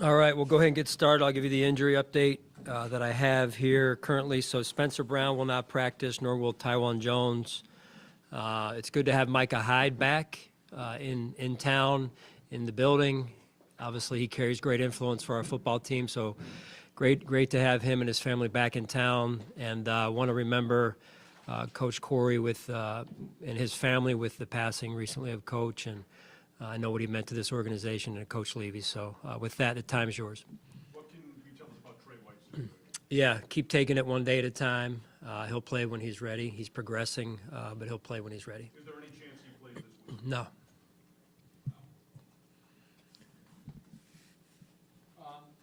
All right, we'll go ahead and get started. I'll give you the injury update that I have here currently. So Spencer Brown will not practice, nor will Tywan Jones. It's good to have Micah Hyde back in town, in the building. Obviously, he carries great influence for our football team, so great to have him and his family back in town. And I want to remember Coach Corey and his family with the passing recently of Coach, and I know what he meant to this organization and Coach Levy. So with that, the time is yours. What can you tell us about Trey White? Yeah, keep taking it one day at a time. He'll play when he's ready. He's progressing, but he'll play when he's ready. Is there any chance he plays this week? No.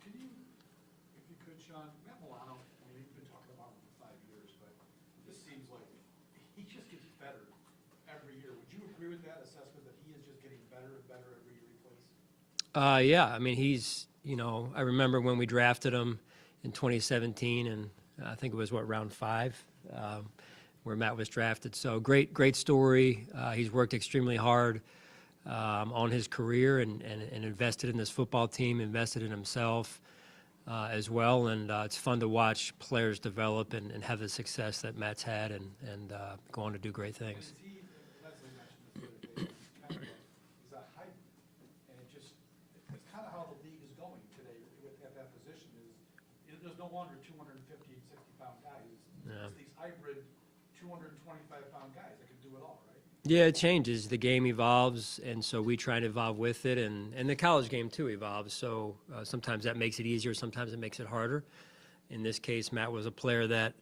Can you, if you could, Sean, Matt Milano, I mean, you've been talking about him for 5 years, but this seems like he just gets better every year. Would you agree with that assessment that he is just getting better and better every year he plays? Yeah, I mean, I remember when we drafted him in 2017, and I think it was, round 5, where Matt was drafted. So great story. He's worked extremely hard on his career and invested in this football team, invested in himself as well. And it's fun to watch players develop and have the success that Matt's had and go on to do great things. Leslie mentioned this the other day, he's a hybrid, and it's kind of how the league is going today at that position there's no longer 250, 60-pound guys. It's these hybrid 225-pound guys that can do it all, right? Yeah, it changes. The game evolves, and so we try to evolve with it, and the college game too evolves. So sometimes that makes it easier, sometimes it makes it harder. In this case, Matt was a player that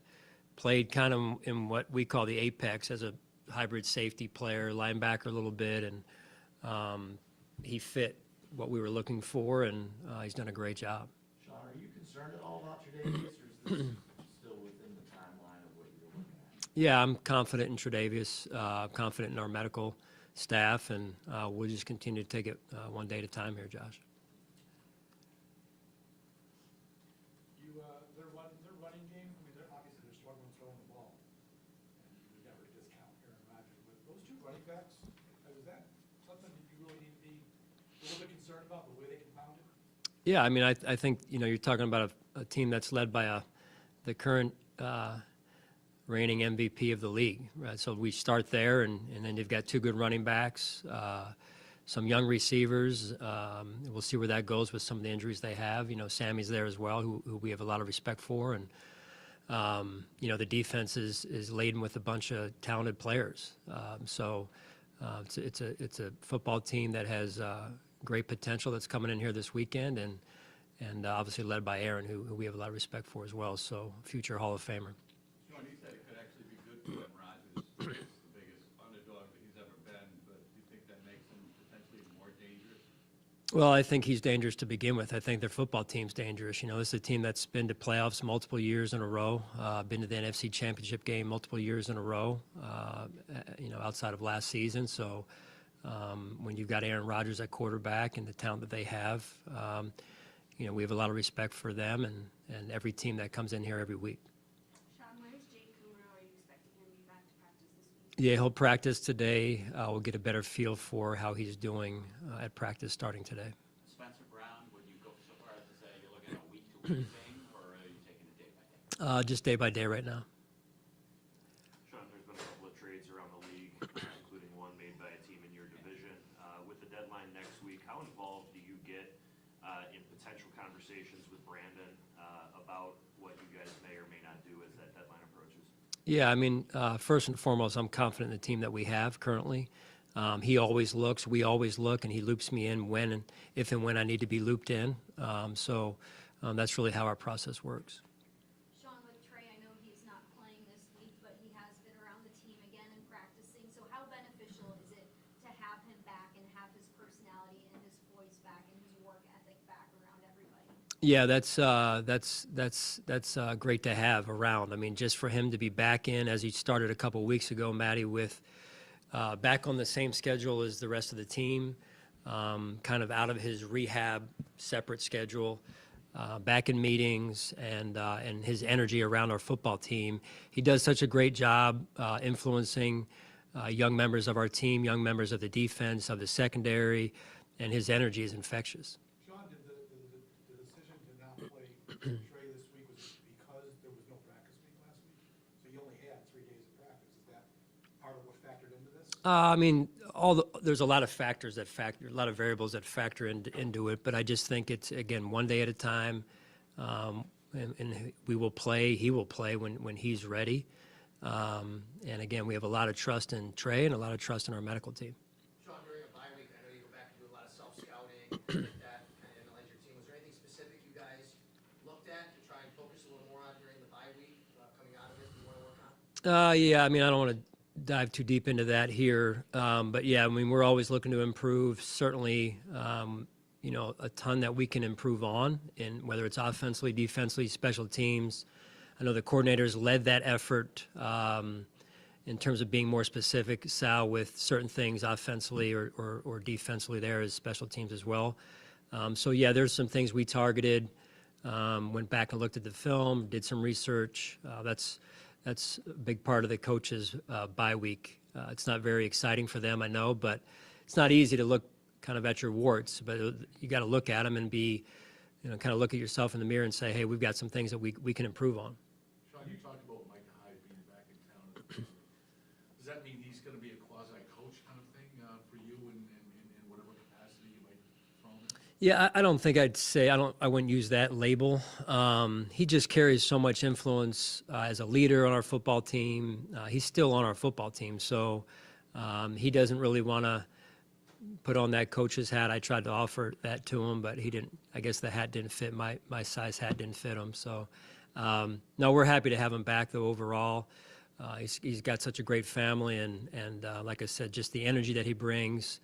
played kind of in what we call the apex as a hybrid safety player, linebacker a little bit, and he fit what we were looking for, and he's done a great job. Sean, are you concerned at all about Tredavius, or is this still within the timeline of what you're looking at? Yeah, I'm confident in Tredavius, confident in our medical staff, and we'll just continue to take it one day at a time here, Josh. Their running game, I mean, obviously they're struggling throwing the ball, and you would never discount Aaron Rodgers, but those two running backs, is that something that you really need to be a little bit concerned about, the way they can pound it? Yeah, I mean, I think, you're talking about a team that's led by the current reigning MVP of the league, right? So we start there, and then you've got 2 good running backs, some young receivers. We'll see where that goes with some of the injuries they have. Sammy's there as well, who we have a lot of respect for, and the defense is laden with a bunch of talented players. So it's a football team that has great potential that's coming in here this weekend, and obviously led by Aaron, who we have a lot of respect for as well. So future Hall of Famer. Sean, you said it could actually be good for Aaron Rodgers. It's the biggest underdog that he's ever been, but do you think that makes him potentially more dangerous? Well, I think he's dangerous to begin with. I think their football team's dangerous. This is a team that's been to playoffs multiple years in a row, been to the NFC Championship game multiple years in a row, outside of last season. So when you've got Aaron Rodgers at quarterback and the talent that they have, we have a lot of respect for them and every team that comes in here every week. Sean, where's Jake Kumro? Are you expecting him to be back to practice this week? Yeah, he'll practice today. We'll get a better feel for how he's doing at practice starting today. Spencer Brown, would you go so far as to say you're looking at a week-to-week thing, or are you taking it day by day? Just day by day right now. Sean, there's been a couple of trades around the league, including one made by a team in your division. With the deadline next week, how involved do you get in potential conversations with Brandon about what you guys may or may not do as that deadline approaches? Yeah, I mean, first and foremost, I'm confident in the team that we have currently. He always looks, we always look, and he loops me in if and when I need to be looped in. So that's really how our process works. Sean, with Trey, I know he's not playing this week, but he has been around the team again and practicing. So how beneficial is it to have him back and have his personality and his voice back and his work ethic back around everybody? Yeah, that's great to have around. I mean, just for him to be back in as he started a couple weeks ago, Matty, with back on the same schedule as the rest of the team, kind of out of his rehab separate schedule, back in meetings, and his energy around our football team. He does such a great job influencing young members of our team, young members of the defense, of the secondary, and his energy is infectious. Sean, did the decision to not play Trey this week was because there was no practice week last week? So you only had 3 days of practice. Is that part of what factored into this? I mean, there's a lot of factors that factor, a lot of variables that factor into it, but I just think it's, again, one day at a time, and we will play, he will play when he's ready. And again, we have a lot of trust in Trey and a lot of trust in our medical team. Sean, during a bye week, I know you go back and do a lot of self-scouting, things like that, kind of analyze your team. Was there anything specific you guys looked at to try and focus a little more on during the bye week, coming out of it, you want to work on? Yeah, I mean, I don't want to dive too deep into that here, but yeah, I mean, we're always looking to improve. Certainly, you know, a ton that we can improve on, in whether it's offensively, defensively, special teams. I know the coordinators led that effort in terms of being more specific, Sal, with certain things offensively or defensively there as special teams as well. So yeah, there's some things we targeted, went back and looked at the film, did some research. That's a big part of the coaches' bye week. It's not very exciting for them, I know, but it's not easy to look kind of at your warts, but you got to look at them and be, you know, kind of look at yourself in the mirror and say, hey, we've got some things that we can improve on. Sean, you talked about Micah Hyde being back in town. Does that mean he's going to be a quasi-coach kind of thing for you in whatever capacity you might throw him in? Yeah, I don't think I'd say, I wouldn't use that label. He just carries so much influence as a leader on our football team. He's still on our football team, so he doesn't really want to put on that coach's hat. I tried to offer that to him, but he didn't. I guess the hat didn't fit. My size hat didn't fit him. So, no, we're happy to have him back, though, overall. He's got such a great family, and like I said, just the energy that he brings,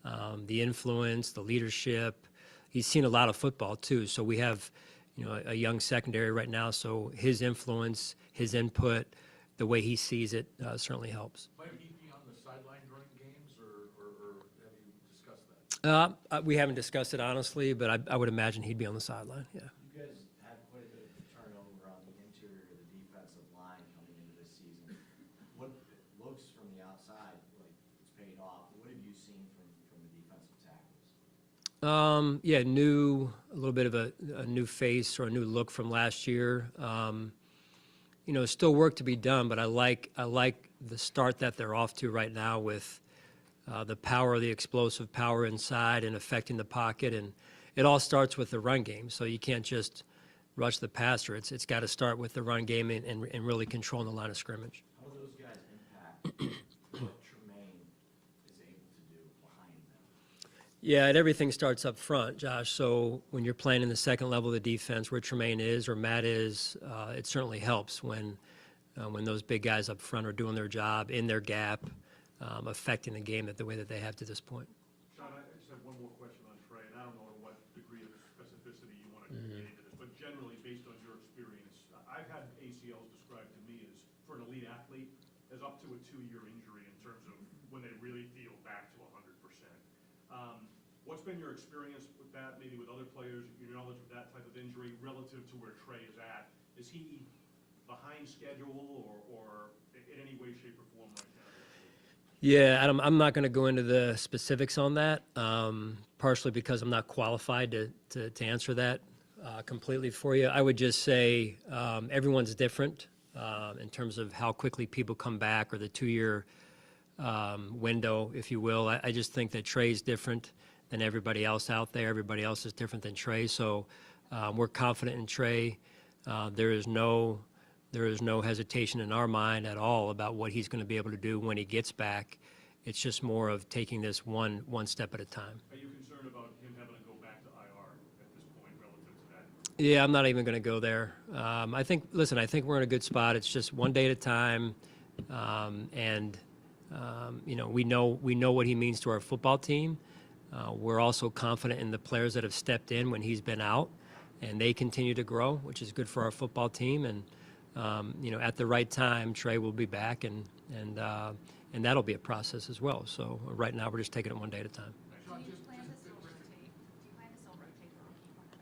the influence, the leadership. He's seen a lot of football, too. So we have, you know, a young secondary right now, so his influence, his input, the way he sees it certainly helps. Might he be on the sideline during games, or have you discussed that? We haven't discussed it, honestly, but I would imagine he'd be on the sideline, yeah. You guys had quite a bit of turnover on the interior of the defensive line coming into this season. What it looks from the outside like it's paid off. What have you seen from the defensive tackles? Yeah, a little bit of a new face or a new look from last year. You know, still work to be done, but I like the start that they're off to right now with the power, the explosive power inside and affecting the pocket, and it all starts with the run game. So you can't just rush the passer. It's got to start with the run game and really controlling the line of scrimmage. How do those guys impact what Tremaine is able to do behind them? Yeah, and everything starts up front, Josh. So when you're playing in the second level of the defense where Tremaine is or Matt is, it certainly helps when those big guys up front are doing their job in their gap, affecting the game the way that they have to this point. Sean, I just have one more question on Trey, and I don't know to what degree of specificity you want to get into this, but generally, based on your experience, I've had ACLs described to me as, for an elite athlete, as up to a 2-year injury in terms of when they really feel back to 100%. What's been your experience with that, maybe with other players, your knowledge of that type of injury relative to where Trey is at? Is he behind schedule or in any way, shape, or form right now? Yeah, Adam, I'm not going to go into the specifics on that, partially because I'm not qualified to answer that completely for you. I would just say everyone's different in terms of how quickly people come back or the 2-year window, if you will. I just think that Trey's different than everybody else out there. Everybody else is different than Trey, so we're confident in Trey. There is no hesitation in our mind at all about what he's going to be able to do when he gets back. It's just more of taking this one step at a time. Are you concerned about him having to go back to IR at this point relative to that? Yeah, I'm not even going to go there. I think we're in a good spot. It's just one day at a time, and we know what he means to our football team. We're also confident in the players that have stepped in when he's been out, and they continue to grow, which is good for our football team. And at the right time, Trey will be back, and that'll be a process as well. So right now, we're just taking it one day at a time. Do you plan to still rotate? Do you plan to still rotate the rookie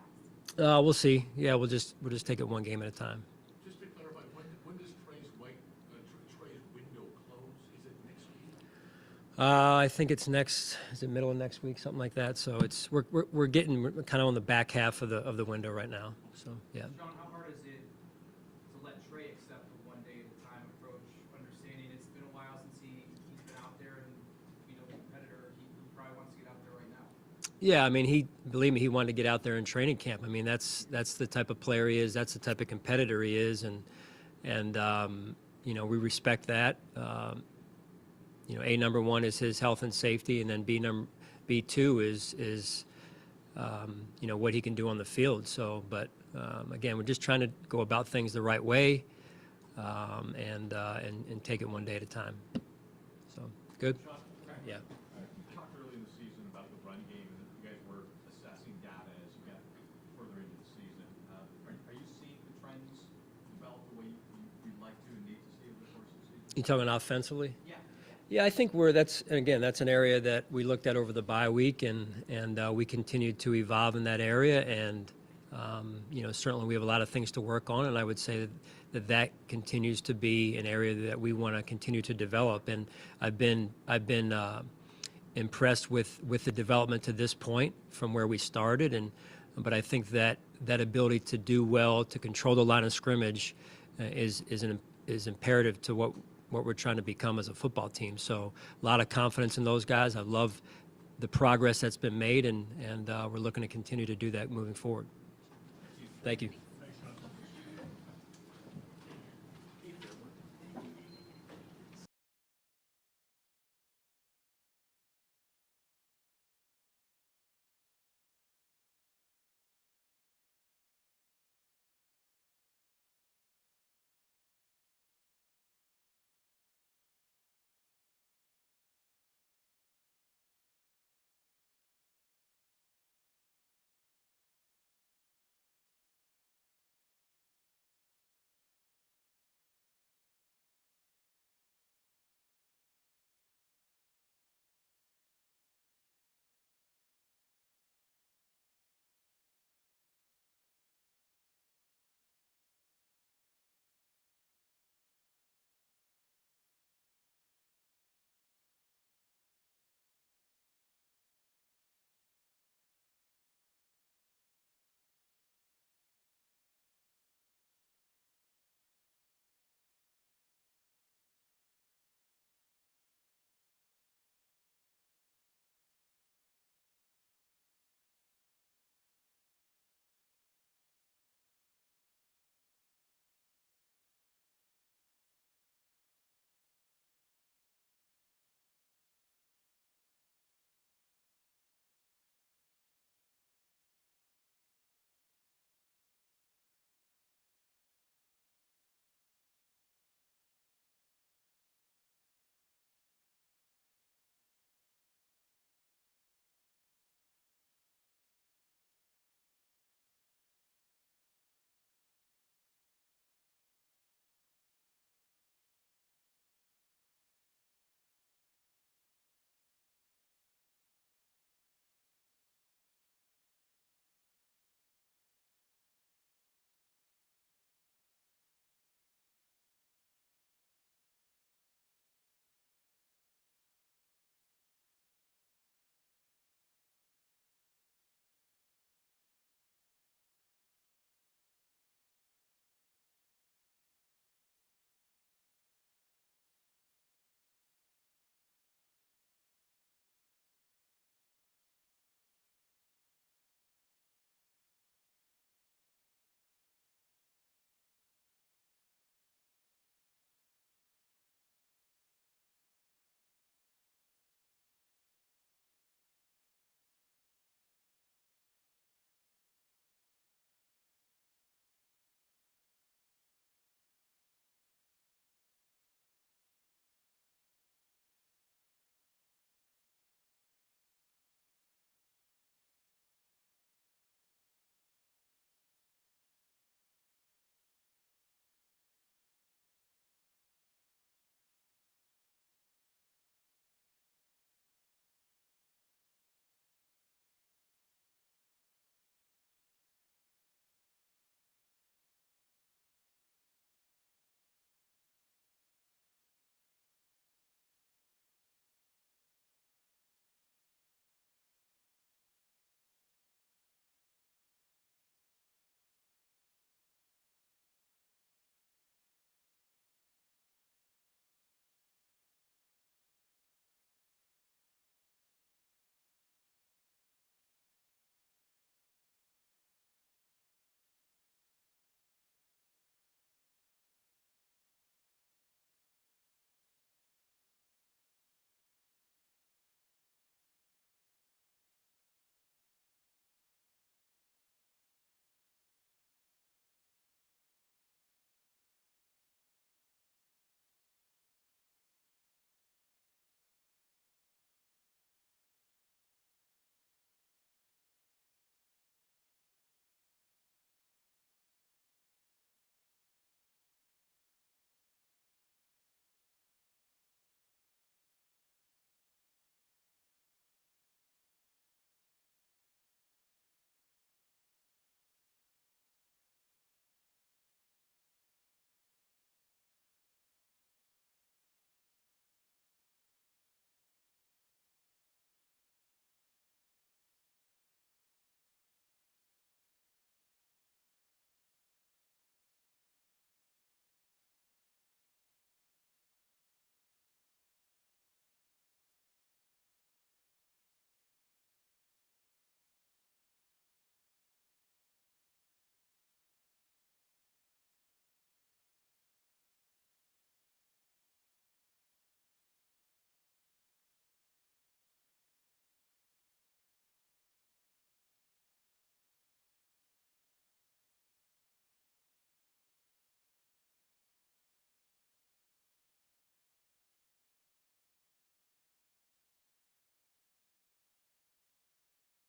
quarterbacks? We'll see. Yeah, we'll just take it one game at a time. Just to clarify, when does Trey's window close? Is it next week? I think it's is it middle of next week, something like that. So we're getting kind of on the back half of the window right now. So yeah. Sean, how hard is it to let Trey accept the one day at a time approach, understanding it's been a while since he's been out there and competitor, he probably wants to get out there right now. Yeah, I mean, believe me, he wanted to get out there in training camp. I mean, that's the type of player he is. That's the type of competitor he is, and we respect that. Number one is his health and safety, and then B2 is what he can do on the field. So, but again, we're just trying to go about things the right way, and take it one day at a time. So, good. Yeah. You talked early in the season about the run game, and you guys were assessing data as you got further into the season. Are you seeing the trends develop the way you'd like to and need to see over the course of the season? You talking offensively? Yeah. Yeah, I think that's an area that we looked at over the bye week, and we continued to evolve in that area. And certainly we have a lot of things to work on, and I would say that continues to be an area that we want to continue to develop. And I've been impressed with the development to this point from where we started, but I think that ability to do well, to control the line of scrimmage, is imperative to what we're trying to become as a football team. So a lot of confidence in those guys. I love the progress that's been made, and we're looking to continue to do that moving forward. Thank you.